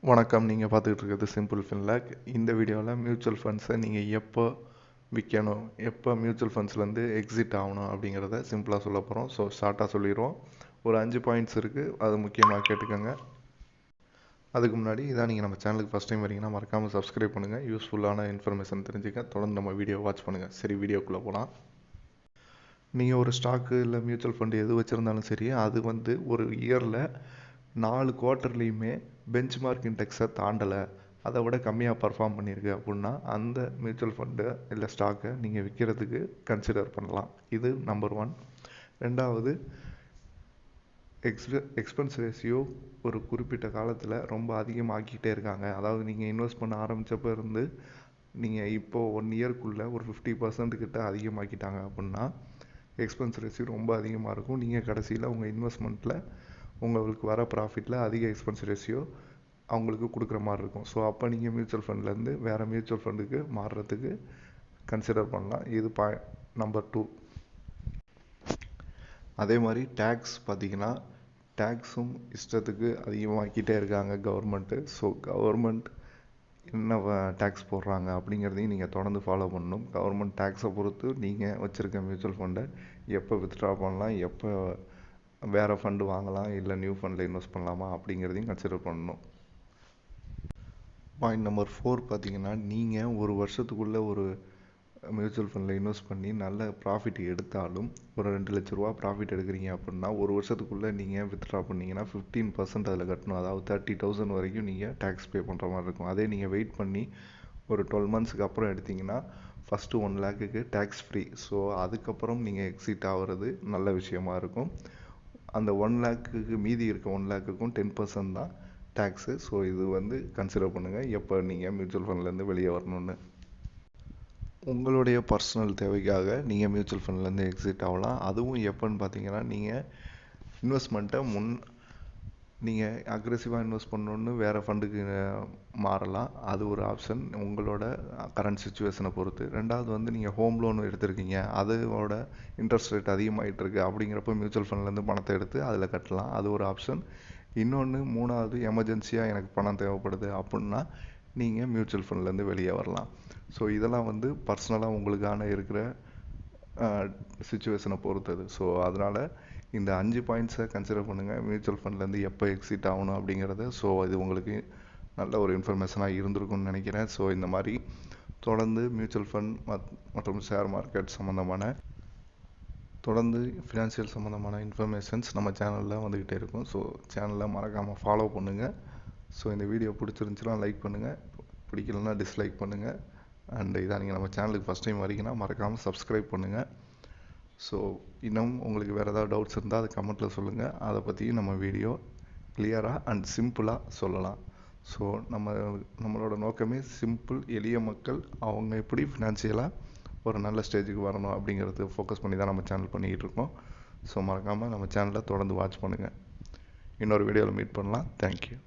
வணக்கம். நீங்கள் பார்த்துக்கிட்டு இருக்கிறது சிம்பிள் ஃபின்லாக். இந்த வீடியோவில் மியூச்சுவல் ஃபண்ட்ஸை நீங்கள் எப்போ விற்கணும், எப்போ மியூச்சுவல் ஃபண்ட்ஸ்லேருந்து எக்ஸிட் ஆகணும் அப்படிங்கிறத சிம்பிளாக சொல்ல போகிறோம். ஸோ ஷார்ட்டாக சொல்லிடுவோம். ஒரு 5 பாயிண்ட்ஸ் இருக்குது, அது முக்கியமாக கேட்டுக்கோங்க. அதுக்கு முன்னாடி இதான் நீங்கள் நம்ம சேனலுக்கு ஃபஸ்ட் டைம் வரீங்கன்னா மறக்காமல் சப்ஸ்கிரைப் பண்ணுங்கள். யூஸ்ஃபுல்லான இன்ஃபர்மேஷன் தெரிஞ்சுக்க தொடர்ந்து நம்ம வீடியோ வாட்ச் பண்ணுங்கள். சரி, வீடியோக்குள்ளே போகலாம். நீங்கள் ஒரு ஸ்டாக்கு இல்லை மியூச்சுவல் ஃபண்டு எது வச்சுருந்தாலும் சரி, அது ஒரு இயரில் 4 குவார்ட்டர்லேயுமே பெஞ்ச் மார்க் இண்டெக்ஸை தாண்டலை, அதை விட கம்மியாக பர்ஃபார்ம் பண்ணியிருக்கு அப்படின்னா அந்த மியூச்சுவல் ஃபண்டு இல்லை ஸ்டாக்கை நீங்கள் விற்கிறதுக்கு கன்சிடர் பண்ணலாம். இது நம்பர் 1. ரெண்டாவது, எக்ஸ்பென்ஸ் ரேஷியோ ஒரு குறிப்பிட்ட காலத்தில் ரொம்ப அதிகமாக்கிட்டே இருக்காங்க. அதாவது நீங்கள் இன்வெஸ்ட் பண்ண ஆரம்பித்தப்போ இருந்து நீங்கள் இப்போது 1 இயர்க்குள்ளே ஒரு 50% கிட்ட அதிகமாக்கிட்டாங்க அப்படின்னா எக்ஸ்பென்ஸ் ரேஷியோ ரொம்ப அதிகமாக இருக்கும். நீங்கள் கடைசியில் உங்கள் இன்வெஸ்ட்மெண்ட்டில் உங்களுக்கு வர ப்ராஃபிட்டில் அதிக எக்ஸ்பென்ஸ் ரேஷியோ அவங்களுக்கு கொடுக்குற மாதிரி இருக்கும். ஸோ அப்போ நீங்கள் மியூச்சுவல் ஃபண்ட்லேருந்து வேறு மியூச்சுவல் ஃபண்டுக்கு மாறுறதுக்கு கன்சிடர் பண்ணலாம். இது நம்பர் 2. அதே மாதிரி டேக்ஸ் பார்த்திங்கன்னா, டேக்ஸும் இஷ்டத்துக்கு அதிகமாக்கிட்டே இருக்காங்க கவர்மெண்ட்டு. ஸோ கவர்மெண்ட் என்ன டேக்ஸ் போடுறாங்க அப்படிங்கிறதையும் நீங்கள் தொடர்ந்து ஃபாலோ பண்ணணும். கவர்மெண்ட் டேக்ஸை பொறுத்து நீங்கள் வச்சுருக்க மியூச்சுவல் ஃபண்டை எப்போ வித்ட்ரா பண்ணலாம், எப்போ வேறு ஃபண்டு வாங்கலாம், இல்லை நியூ ஃபண்டில் இன்வெஸ்ட் பண்ணலாமா அப்படிங்கிறதையும் கன்சிடர் பண்ணணும். பாயிண்ட் நம்பர் 4 பார்த்தீங்கன்னா, நீங்கள் ஒரு வருஷத்துக்குள்ளே ஒரு மியூச்சுவல் ஃபண்டில் இன்வெஸ்ட் பண்ணி நல்ல ப்ராஃபிட் எடுத்தாலும், ஒரு 2 லட்ச ரூபா ப்ராஃபிட் எடுக்கிறீங்க அப்படின்னா ஒரு வருஷத்துக்குள்ளே நீங்கள் வித்ட்ரா பண்ணிங்கன்னா 15% அதில் கட்டணும். அதாவது 30,000 வரைக்கும் நீங்கள் டேக்ஸ் பே பண்ணுற மாதிரி இருக்கும். அதே நீங்கள் வெயிட் பண்ணி ஒரு 12 மந்த்ஸுக்கு அப்புறம் எடுத்திங்கன்னா ஃபஸ்ட்டு 1 லேக்குக்கு டேக்ஸ் ஃப்ரீ. ஸோ அதுக்கப்புறம் நீங்கள் எக்ஸிட் ஆகிறது நல்ல விஷயமா இருக்கும். அந்த 1 லேக்குக்கு மீதி இருக்க 1 லேக்குக்கும் 10% தான் டேக்ஸு. ஸோ இது கன்சிடர் பண்ணுங்கள் எப்போ நீங்கள் மியூச்சுவல் ஃபண்ட்லேருந்து வெளியே வரணுன்னு. உங்களுடைய பர்சனல் தேவைக்காக நீங்கள் மியூச்சுவல் ஃபண்ட்லேருந்து எக்ஸிட் ஆகலாம். அதுவும் எப்போன்னு பார்த்தீங்கன்னா, நீங்கள் இன்வெஸ்ட்மெண்ட்டை நீங்கள் அக்ரெசிவாக இன்வெஸ்ட் பண்ணணுன்னு வேறு ஃபண்டுக்கு மாறலாம். அது ஒரு ஆப்ஷன் உங்களோட கரண்ட் சுச்சுவேஷனை பொறுத்து. ரெண்டாவது நீங்கள் ஹோம் லோன் எடுத்திருக்கீங்க, அதோட இன்ட்ரெஸ்ட் ரேட் அதிகமாகிட்டு இருக்குது அப்படிங்கிறப்ப மியூச்சுவல் ஃபண்ட்லேருந்து பணத்தை எடுத்து அதில் கட்டலாம். அது ஒரு ஆப்ஷன். இன்னொன்று, 3வது, எமர்ஜென்சியாக எனக்கு பணம் தேவைப்படுது அப்படின்னா நீங்கள் மியூச்சுவல் ஃபண்ட்லேருந்து வெளியே வரலாம். ஸோ இதெல்லாம் பர்சனலாக உங்களுக்கான இருக்கிற சுச்சுவேஷனை பொறுத்தது. ஸோ அதனால் இந்த 5 பாயிண்ட்ஸை கன்சிடர் பண்ணுங்கள் மியூச்சுவல் ஃபண்ட்லேருந்து எப்போ எக்ஸிட் ஆகணும் அப்படிங்கிறத. ஸோ இது உங்களுக்கு நல்ல ஒரு இன்ஃபர்மேஷனாக இருந்திருக்கும்னு நினைக்கிறேன். ஸோ இந்த மாதிரி தொடர்ந்து மியூச்சுவல் ஃபண்ட் மற்றும் ஷேர் மார்க்கெட் சம்மந்தமான தொடர்ந்து ஃபினான்ஷியல் சம்மந்தமான இன்ஃபர்மேஷன்ஸ் நம்ம சேனலில் வந்துக்கிட்டே இருக்கும். ஸோ சேனலில் மறக்காமல் ஃபாலோ பண்ணுங்கள். ஸோ இந்த வீடியோ பிடிச்சிருந்துச்சுன்னா லைக் பண்ணுங்கள், பிடிக்கலன்னா டிஸ்லைக் பண்ணுங்கள். அண்ட் இதான் நீங்கள் நம்ம சேனலுக்கு ஃபஸ்ட் டைம் வரீங்கன்னா மறக்காமல் சப்ஸ்கிரைப் பண்ணுங்கள். ஸோ இன்னும் உங்களுக்கு வேறு ஏதாவது டவுட்ஸ் இருந்தால் அதை கமெண்ட்டில் சொல்லுங்கள். அதை பற்றியும் நம்ம வீடியோ கிளியராக அண்ட் சிம்பிளாக சொல்லலாம். ஸோ நம்மளோட நோக்கமே சிம்பிள், எளிய மக்கள் அவங்க எப்படி ஃபினான்ஷியலாக ஒரு நல்ல ஸ்டேஜுக்கு வரணும் அப்படிங்கிறது ஃபோக்கஸ் பண்ணி தான் நம்ம சேனல் பண்ணிக்கிட்டு இருக்கோம். ஸோ மறக்காமல் நம்ம சேனலை தொடர்ந்து வாட்ச் பண்ணுங்கள். இன்னொரு வீடியோவில் மீட் பண்ணலாம். தேங்க்யூ.